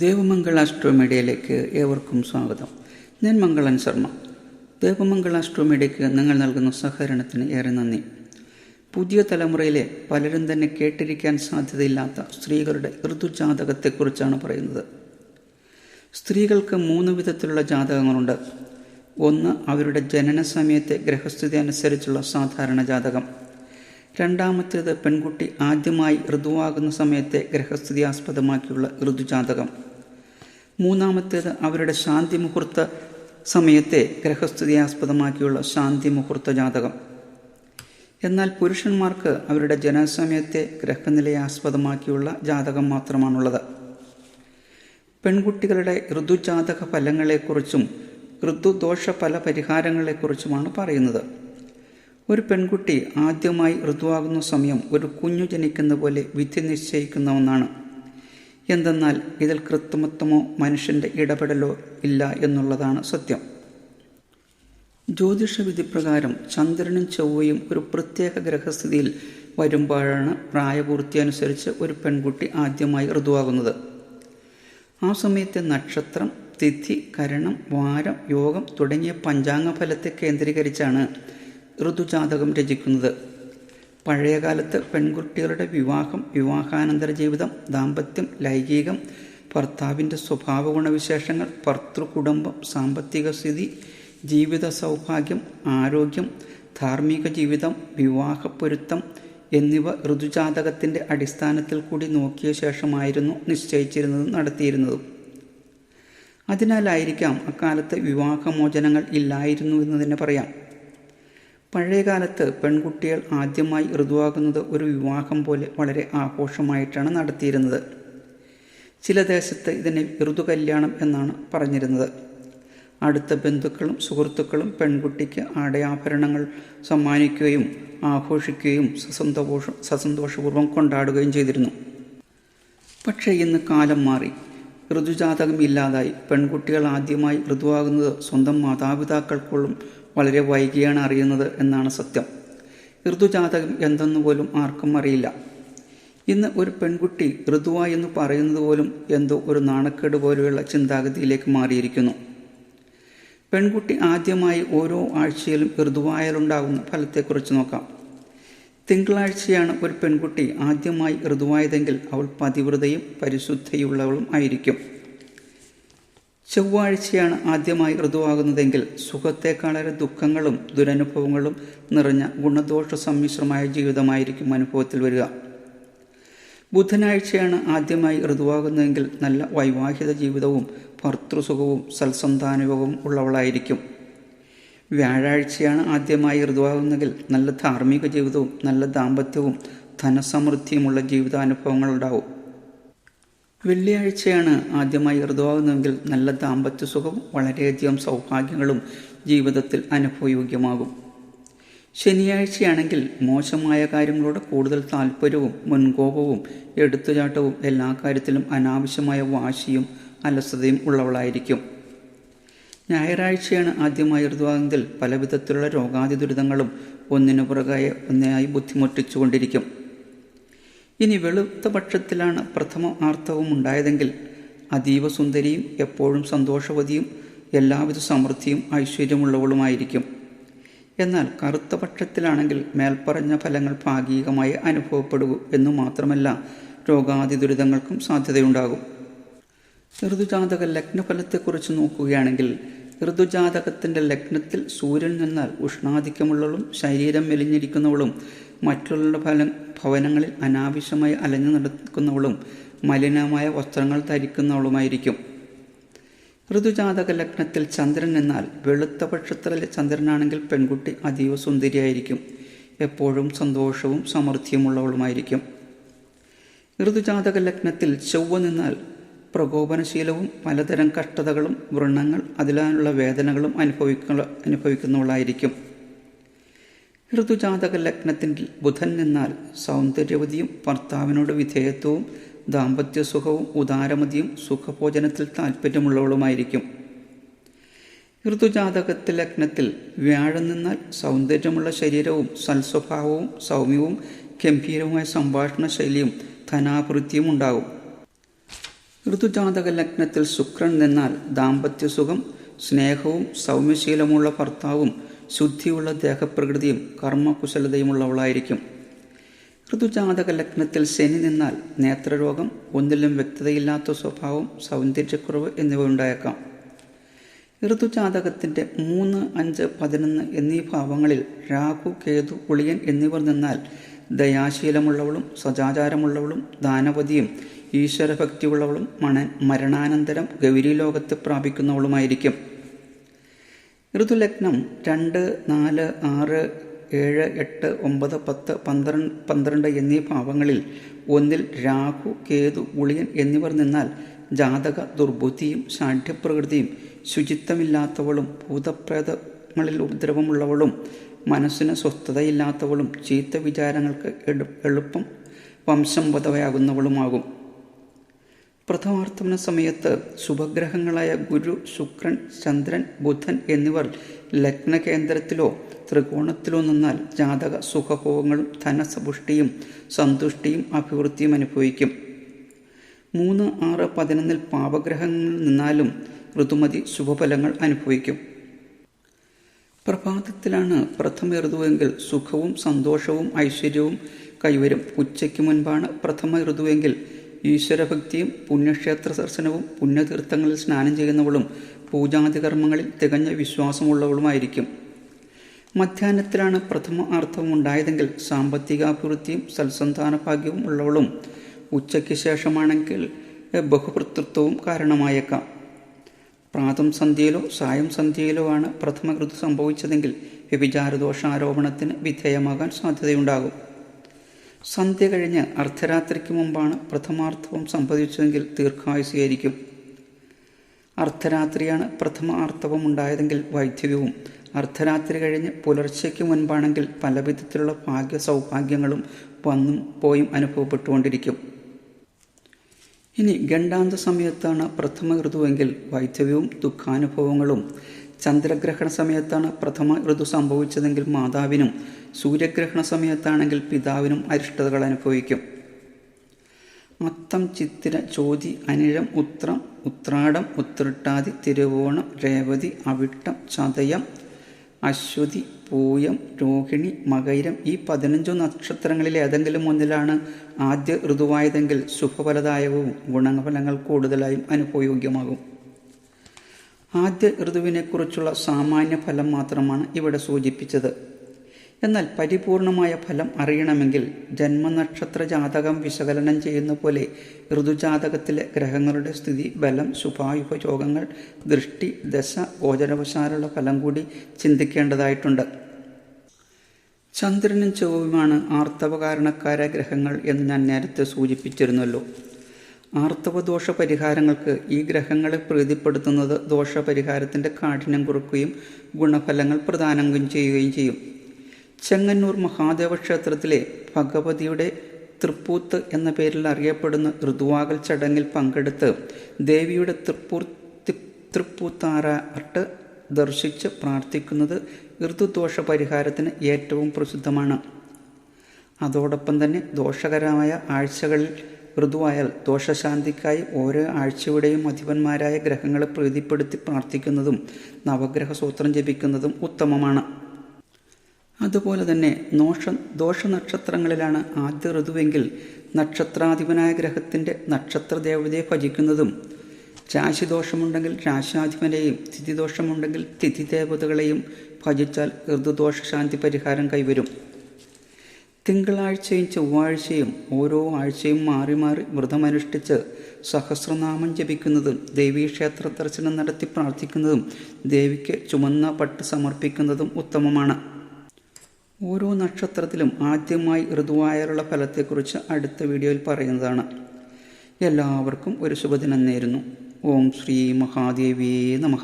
ദേവമംഗൾ astro മീഡിയയിലേക്ക് ഏവർക്കും സ്വാഗതം. ഞാൻ മംഗളൻ ശർമ്മ. ദേവമംഗൾ ആസ്ട്രോ മീഡിയയ്ക്ക് നിങ്ങൾ നൽകുന്ന സഹകരണത്തിന് ഏറെ നന്ദി. പുതിയ തലമുറയിലെ പലരും തന്നെ കേട്ടിരിക്കാൻ സാധ്യതയില്ലാത്ത സ്ത്രീകളുടെ ഋതുജാതകത്തെക്കുറിച്ചാണ് പറയുന്നത്. സ്ത്രീകൾക്ക് 3 വിധത്തിലുള്ള ജാതകങ്ങളുണ്ട്. ഒന്ന്, അവരുടെ ജനന സമയത്തെ ഗ്രഹസ്ഥിതി അനുസരിച്ചുള്ള സാധാരണ ജാതകം. രണ്ടാമത്തേത്, പെൺകുട്ടി ആദ്യമായി ഋതുവാകുന്ന സമയത്തെ ഗ്രഹസ്ഥിതി ആസ്പദമാക്കിയുള്ള ഋതുജാതകം. മൂന്നാമത്തേത്, അവരുടെ ശാന്തി മുഹൂർത്ത സമയത്തെ ഗ്രഹസ്ഥിതി ആസ്പദമാക്കിയുള്ള ശാന്തി മുഹൂർത്ത ജാതകം. എന്നാൽ പുരുഷന്മാർക്ക് അവരുടെ ജനനസമയത്തെ ഗ്രഹനിലയെ ആസ്പദമാക്കിയുള്ള ജാതകം മാത്രമാണുള്ളത്. പെൺകുട്ടികളുടെ ഋതുജാതക ഫലങ്ങളെക്കുറിച്ചും ഋതുദോഷ ഫല പരിഹാരങ്ങളെക്കുറിച്ചുമാണ് പറയുന്നത്. ഒരു പെൺകുട്ടി ആദ്യമായി ഋതുവാകുന്ന സമയം ഒരു കുഞ്ഞു ജനിക്കുന്ന പോലെ വിധി നിശ്ചയിക്കുന്ന ഒന്നാണ്. എന്തെന്നാൽ ഇതിൽ കൃത്രിമത്വമോ മനുഷ്യൻ്റെ ഇടപെടലോ ഇല്ല എന്നുള്ളതാണ് സത്യം. ജ്യോതിഷ വിധിപ്രകാരം ചന്ദ്രനും ചൊവ്വയും ഒരു പ്രത്യേക ഗ്രഹസ്ഥിതിയിൽ വരുമ്പോഴാണ് പ്രായപൂർത്തി അനുസരിച്ച് ഒരു പെൺകുട്ടി ആദ്യമായി ഋതുവാകുന്നത്. ആ സമയത്തെ നക്ഷത്രം, തിഥി, കരണം, വാരം, യോഗം തുടങ്ങിയ പഞ്ചാംഗ ഫലത്തെ കേന്ദ്രീകരിച്ചാണ് ഋതുജാതകം രചിക്കുന്നത്. പഴയകാലത്ത് പെൺകുട്ടികളുടെ വിവാഹം, വിവാഹാനന്തര ജീവിതം, ദാമ്പത്യം, ലൈംഗികം, ഭർത്താവിൻ്റെ സ്വഭാവ ഗുണവിശേഷങ്ങൾ, ഭർതൃകുടുംബം, സാമ്പത്തിക സ്ഥിതി, ജീവിത സൗഭാഗ്യം, ആരോഗ്യം, ധാർമ്മിക ജീവിതം, വിവാഹപ്പൊരുത്തം എന്നിവ ഋതുജാതകത്തിൻ്റെ അടിസ്ഥാനത്തിൽ കൂടി നോക്കിയ ശേഷമായിരുന്നു നിശ്ചയിച്ചിരുന്നതും നടത്തിയിരുന്നതും. അതിനാലായിരിക്കാം അക്കാലത്ത് വിവാഹമോചനങ്ങൾ ഇല്ലായിരുന്നു എന്ന് തന്നെ പറയാം. പഴയകാലത്ത് പെൺകുട്ടികൾ ആദ്യമായി ഋതുവാകുന്നത് ഒരു വിവാഹം പോലെ വളരെ ആഘോഷമായിട്ടാണ് നടത്തിയിരുന്നത്. ചില ദേശത്ത് ഇതിനെ ഋതുകല്യാണം എന്നാണ് പറഞ്ഞിരുന്നത്. അടുത്ത ബന്ധുക്കളും സുഹൃത്തുക്കളും പെൺകുട്ടിക്ക് ആടയാഭരണങ്ങൾ സമ്മാനിക്കുകയും ആഘോഷിക്കുകയും സസന്തോഷപൂർവ്വം കൊണ്ടാടുകയും ചെയ്തിരുന്നു. പക്ഷേ ഇന്ന് കാലം മാറി. ഋതുജാതകം ഇല്ലാതായി. പെൺകുട്ടികൾ ആദ്യമായി ഋതുവാകുന്നത് സ്വന്തം മാതാപിതാക്കൾക്കുള്ളും വളരെ വൈകിയാണ് അറിയുന്നത് എന്നാണ് സത്യം. ഋതുജാതകം എന്തെന്ന് പോലും ആർക്കും അറിയില്ല. ഇന്ന് ഒരു പെൺകുട്ടി ഋതുവായി എന്ന് പറയുന്നത് പോലും എന്തോ ഒരു നാണക്കേട് പോലെയുള്ള ചിന്താഗതിയിലേക്ക് മാറിയിരിക്കുന്നു. പെൺകുട്ടി ആദ്യമായി ഓരോ ആഴ്ചയിലും ഋതുവായാലുണ്ടാകുന്ന ഫലത്തെക്കുറിച്ച് നോക്കാം. തിങ്കളാഴ്ചയാണ് ഒരു പെൺകുട്ടി ആദ്യമായി ഋതുവായതെങ്കിൽ അവൾ പതിവ്രതയും പരിശുദ്ധിയുള്ളവളും ആയിരിക്കും. ചൊവ്വാഴ്ചയാണ് ആദ്യമായി ഋതുവാകുന്നതെങ്കിൽ സുഖത്തെക്കാളേറെ ദുഃഖങ്ങളും ദുരനുഭവങ്ങളും നിറഞ്ഞ ഗുണദോഷ സമ്മിശ്രമായ ജീവിതമായിരിക്കും അനുഭവത്തിൽ വരിക. ബുധനാഴ്ചയാണ് ആദ്യമായി ഋതുവാകുന്നതെങ്കിൽ നല്ല വൈവാഹിക ജീവിതവും ഭർതൃസുഖവും സൽസന്താനയോഗവും ഉള്ളവളായിരിക്കും. വ്യാഴാഴ്ചയാണ് ആദ്യമായി ഋതുവാകുന്നതെങ്കിൽ നല്ല ധാർമ്മിക ജീവിതവും നല്ല ദാമ്പത്യവും ധനസമൃദ്ധിയുമുള്ള ജീവിതാനുഭവങ്ങളുണ്ടാവും. വെള്ളിയാഴ്ചയാണ് ആദ്യമായി ഋതുവാകുന്നതെങ്കിൽ നല്ല ദാമ്പത്യ സുഖവും വളരെയധികം സൗഭാഗ്യങ്ങളും ജീവിതത്തിൽ അനുഭവയോഗ്യമാകും. ശനിയാഴ്ചയാണെങ്കിൽ മോശമായ കാര്യങ്ങളോട് കൂടുതൽ താല്പര്യവും മുൻകോപവും എടുത്തുചാട്ടവും എല്ലാ കാര്യത്തിലും അനാവശ്യമായ വാശിയും അലസതയും ഉള്ളവളായിരിക്കും. ഞായറാഴ്ചയാണ് ആദ്യമായി ഋതുവാകുന്നതിൽ പലവിധത്തിലുള്ള രോഗാതി ദുരിതങ്ങളും ഒന്നിനു പുറകെ ഒന്നായി ബുദ്ധിമുട്ടിച്ചുകൊണ്ടിരിക്കും. ഇനി വെളുത്ത പക്ഷത്തിലാണ് പ്രഥമ ആർത്തവം ഉണ്ടായതെങ്കിൽ അതീവ സുന്ദരിയും എപ്പോഴും സന്തോഷവതിയും എല്ലാവിധ സമൃദ്ധിയും ഐശ്വര്യമുള്ളവളുമായിരിക്കും. എന്നാൽ കറുത്ത പക്ഷത്തിലാണെങ്കിൽ മേൽപ്പറഞ്ഞ ഫലങ്ങൾ ഭാഗികമായി അനുഭവപ്പെടൂ എന്നു മാത്രമല്ല രോഗാതി ദുരിതങ്ങൾക്കും സാധ്യതയുണ്ടാകും. ഋതുജാതക ലഗ്നഫലത്തെക്കുറിച്ച് നോക്കുകയാണെങ്കിൽ ഋതുജാതകത്തിൻ്റെ ലഗ്നത്തിൽ സൂര്യൻ നിന്നാൽ ഉഷ്ണാധിക്യമുള്ളവളും ശരീരം മെലിഞ്ഞിരിക്കുന്നവളും മറ്റുള്ള ഭവനങ്ങളിൽ അനാവശ്യമായി അലഞ്ഞു നടക്കുന്നവളും മലിനമായ വസ്ത്രങ്ങൾ ധരിക്കുന്നവളുമായിരിക്കും. ഋതുജാതക ലഗ്നത്തിൽ ചന്ദ്രൻ എന്നാൽ വെളുത്ത പക്ഷത്തിലെ ചന്ദ്രനാണെങ്കിൽ പെൺകുട്ടി അതീവ സുന്ദരിയായിരിക്കും. എപ്പോഴും സന്തോഷവും സമൃദ്ധിയുമുള്ളവളുമായിരിക്കും. ഋതുജാതക ലഗ്നത്തിൽ ചൊവ്വ നിന്നാൽ പ്രകോപനശീലവും പലതരം കഷ്ടതകളും വ്രണങ്ങൾ അതിലുള്ള വേദനകളും അനുഭവിക്കുന്നവളായിരിക്കും. ഋതുജാതക ലഗ്നത്തിൽ ബുധൻ നിന്നാൽ സൗന്ദര്യവതിയും ഭർത്താവിനോട് വിധേയത്വവും ദാമ്പത്യ സുഖവും ഉദാരമതിയും സുഖഭോജനത്തിൽ താല്പര്യമുള്ളവളുമായിരിക്കും. ഋതുജാതകത്തിൽ ലഗ്നത്തിൽ വ്യാഴം നിന്നാൽ സൗന്ദര്യമുള്ള ശരീരവും സൽസ്വഭാവവും സൗമ്യവും ഗംഭീരവുമായ സംഭാഷണ ശൈലിയും ധനാഭിവൃദ്ധിയും ഉണ്ടാകും. ഋതുജാതക ലഗ്നത്തിൽ ശുക്രൻ നിന്നാൽ ദാമ്പത്യസുഖം, സ്നേഹവും സൗമ്യശീലമുള്ള ഭർത്താവും ശുദ്ധിയുള്ള ദേഹപ്രകൃതിയും കർമ്മകുശലതയുമുള്ളവളായിരിക്കും. ഋതുജാതക ലഗ്നത്തിൽ ശനി നിന്നാൽ നേത്രരോഗം, ഒന്നിലും വ്യക്തതയില്ലാത്ത സ്വഭാവം, സൗന്ദര്യക്കുറവ് എന്നിവ ഉണ്ടായേക്കാം. ഋതുജാതകത്തിൻ്റെ 3, 5, 11 എന്നീ ഭാവങ്ങളിൽ രാഹു, കേതു, ഉളിയൻ എന്നിവർ നിന്നാൽ ദയാശീലമുള്ളവളും സദാചാരമുള്ളവളും ദാനവതിയും ഈശ്വരഭക്തിയുള്ളവളും മരണാനന്തരം ഗൗരീലോകത്തെ പ്രാപിക്കുന്നവളുമായിരിക്കും. ഋതുലഗ്നം 2, 4, 6, 7, 8, 9, 10, 12 എന്നീ ഭാവങ്ങളിൽ ഒന്നിൽ രാഹു, കേതു, ഉളിയൻ എന്നിവർ നിന്നാൽ ജാതക ദുർബുദ്ധിയും ശാഠ്യപ്രകൃതിയും ശുചിത്വമില്ലാത്തവളും ഭൂതപ്രേതങ്ങളിൽ ഉപദ്രവമുള്ളവളും മനസ്സിന് സ്വസ്ഥതയില്ലാത്തവളും ചീത്ത വിചാരങ്ങൾക്ക് എളുപ്പം വംശംവധവയാകുന്നവളുമാകും. പ്രഥമാർത്ഥമന സമയത്ത് ശുഭഗ്രഹങ്ങളായ ഗുരു, ശുക്രൻ, ചന്ദ്രൻ, ബുധൻ എന്നിവർ ലഗ്നകേന്ദ്രത്തിലോ ത്രികോണത്തിലോ നിന്നാൽ ജാതക സുഖഭോഗങ്ങളും ധനസപുഷ്ടിയും സന്തുഷ്ടിയും അഭിവൃദ്ധിയും അനുഭവിക്കും. 3, 6, 11 പാപഗ്രഹങ്ങളിൽ നിന്നാലും ഋതുമതി ശുഭഫലങ്ങൾ അനുഭവിക്കും. പ്രഭാതത്തിലാണ് പ്രഥമ ഋതുവെങ്കിൽ സുഖവും സന്തോഷവും ഐശ്വര്യവും കൈവരും. ഉച്ചയ്ക്ക് മുൻപാണ് പ്രഥമ ഋതുവെങ്കിൽ ഈശ്വരഭക്തിയും പുണ്യക്ഷേത്ര ദർശനവും പുണ്യതീർത്ഥങ്ങളിൽ സ്നാനം ചെയ്യുന്നവളും പൂജാതി കർമ്മങ്ങളിൽ തികഞ്ഞ വിശ്വാസമുള്ളവളുമായിരിക്കും. മധ്യാഹ്നത്തിലാണ് പ്രഥമ ആർത്തവം ഉണ്ടായതെങ്കിൽ സാമ്പത്തികാഭിവൃദ്ധിയും സൽസന്താന ഭാഗ്യവും ഉള്ളവളും ഉച്ചയ്ക്ക് ശേഷമാണെങ്കിൽ ബഹുഭർത്തൃത്വവും കാരണമായേക്കാം. പ്രാതം സന്ധ്യയിലോ സായം സന്ധ്യയിലോ ആണ് പ്രഥമ ഋതു സംഭവിച്ചതെങ്കിൽ വ്യഭിചാരദോഷാരോപണത്തിന് വിധേയമാകാൻ സാധ്യതയുണ്ടാകും. സന്ധ്യ കഴിഞ്ഞ് അർദ്ധരാത്രിക്ക് മുമ്പാണ് പ്രഥമാർത്തവം സംഭവിച്ചതെങ്കിൽ ദീർഘായുസ്സായിരിക്കും. അർദ്ധരാത്രിയാണ് പ്രഥമ ആർത്തവം ഉണ്ടായതെങ്കിൽ വൈദ്യവ്യവും, അർദ്ധരാത്രി കഴിഞ്ഞ് പുലർച്ചയ്ക്ക് മുൻപാണെങ്കിൽ പല വിധത്തിലുള്ള ഭാഗ്യ സൗഭാഗ്യങ്ങളും വന്നും പോയും അനുഭവപ്പെട്ടുകൊണ്ടിരിക്കും. ഇനി ഗണ്ടാന്ത സമയത്താണ് പ്രഥമ ഋതുവെങ്കിൽ വൈദ്യവ്യവും ദുഃഖാനുഭവങ്ങളും, ചന്ദ്രഗ്രഹണ സമയത്താണ് പ്രഥമ ഋതു സംഭവിച്ചതെങ്കിൽ മാതാവിനും, സൂര്യഗ്രഹണ സമയത്താണെങ്കിൽ പിതാവിനും അരിഷ്ടതകൾ അനുഭവിക്കും. അത്തം, ചിത്തിര, ചോതി, അനിഴം, ഉത്രം, ഉത്രാടം, ഉത്രട്ടാതി, തിരുവോണം, രേവതി, അവിട്ടം, ചതയം, അശ്വതി, പൂയം, രോഹിണി, മകയിരം ഈ 15 നക്ഷത്രങ്ങളിൽ ഏതെങ്കിലും ഒന്നിലാണ് ആദ്യ ഋതുവായതെങ്കിൽ ശുഭഫലദായകവും ഗുണഫലങ്ങൾ കൂടുതലായും അനുഭവയോഗ്യമാകും. ആദ്യ ഋതുവിനെക്കുറിച്ചുള്ള സാമാന്യ ഫലം മാത്രമാണ് ഇവിടെ സൂചിപ്പിച്ചത്. എന്നാൽ പരിപൂർണമായ ഫലം അറിയണമെങ്കിൽ ജന്മനക്ഷത്ര ജാതകം വിശകലനം ചെയ്യുന്ന പോലെ ഋതുജാതകത്തിലെ ഗ്രഹങ്ങളുടെ സ്ഥിതി, ബലം, ശുഭായുഭയോഗങ്ങൾ, ദൃഷ്ടി, ദശ, ഗോചരവശാലുള്ള ഫലം കൂടി ചിന്തിക്കേണ്ടതായിട്ടുണ്ട്. ചന്ദ്രനും ചൊവ്വയുമാണ് ആർത്തവകാരണക്കാരായ ഗ്രഹങ്ങൾ എന്ന് ഞാൻ നേരത്തെ സൂചിപ്പിച്ചിരുന്നല്ലോ. ആർത്തവദോഷ പരിഹാരങ്ങൾക്ക് ഈ ഗ്രഹങ്ങളെ പ്രീതിപ്പെടുത്തുന്നത് ദോഷപരിഹാരത്തിൻ്റെ കാഠിന്യം കുറയ്ക്കുകയും ഗുണഫലങ്ങൾ പ്രദാനം ചെയ്യുകയും ചെയ്യും. ചെങ്ങന്നൂർ മഹാദേവ ക്ഷേത്രത്തിലെ ഭഗവതിയുടെ തൃപ്പൂത്ത് എന്ന പേരിൽ അറിയപ്പെടുന്ന ഋതുവാകൽ ചടങ്ങിൽ പങ്കെടുത്ത് ദേവിയുടെ തൃപ്പൂത്താറാട്ട് ദർശിച്ച് പ്രാർത്ഥിക്കുന്നത് ഋതുദോഷ പരിഹാരത്തിന് ഏറ്റവും പ്രസിദ്ധമാണ്. അതോടൊപ്പം തന്നെ ദോഷകരമായ ആഴ്ചകളിൽ ഋതുവായാൽ ദോഷശാന്തിക്കായി ഓരോ ആഴ്ചയുടെയും അധിപന്മാരായ ഗ്രഹങ്ങളെ പ്രീതിപ്പെടുത്തി പ്രാർത്ഥിക്കുന്നതും നവഗ്രഹ സൂത്രം ജപിക്കുന്നതും ഉത്തമമാണ്. അതുപോലെ തന്നെ ദോഷനക്ഷത്രങ്ങളിലാണ് ആദ്യ ഋതുവെങ്കിൽ നക്ഷത്രാധിപനായ ഗ്രഹത്തിൻ്റെ നക്ഷത്രദേവതയെ ഭജിക്കുന്നതും, രാശിദോഷമുണ്ടെങ്കിൽ രാശാധിപനെയും തിഥിദോഷമുണ്ടെങ്കിൽ തിഥിദേവതകളെയും ഭജിച്ചാൽ ഋതുദോഷശാന്തി പരിഹാരം കൈവരും. തിങ്കളാഴ്ചയും ചൊവ്വാഴ്ചയും ഓരോ ആഴ്ചയും മാറി മാറി വ്രതമനുഷ്ഠിച്ച് സഹസ്രനാമം ജപിക്കുന്നതും ദേവീക്ഷേത്ര ദർശനം നടത്തി പ്രാർത്ഥിക്കുന്നതും ദേവിക്ക് ചുമന്ന പട്ട് സമർപ്പിക്കുന്നതും ഉത്തമമാണ്. ഓരോ നക്ഷത്രത്തിലും ആദ്യമായി ഋതുവായാലുള്ള ഫലത്തെക്കുറിച്ച് അടുത്ത വീഡിയോയിൽ പറയുന്നതാണ്. എല്ലാവർക്കും ഒരു ശുഭദിനം നേരുന്നു. ഓം ശ്രീ മഹാദേവീ നമഃ.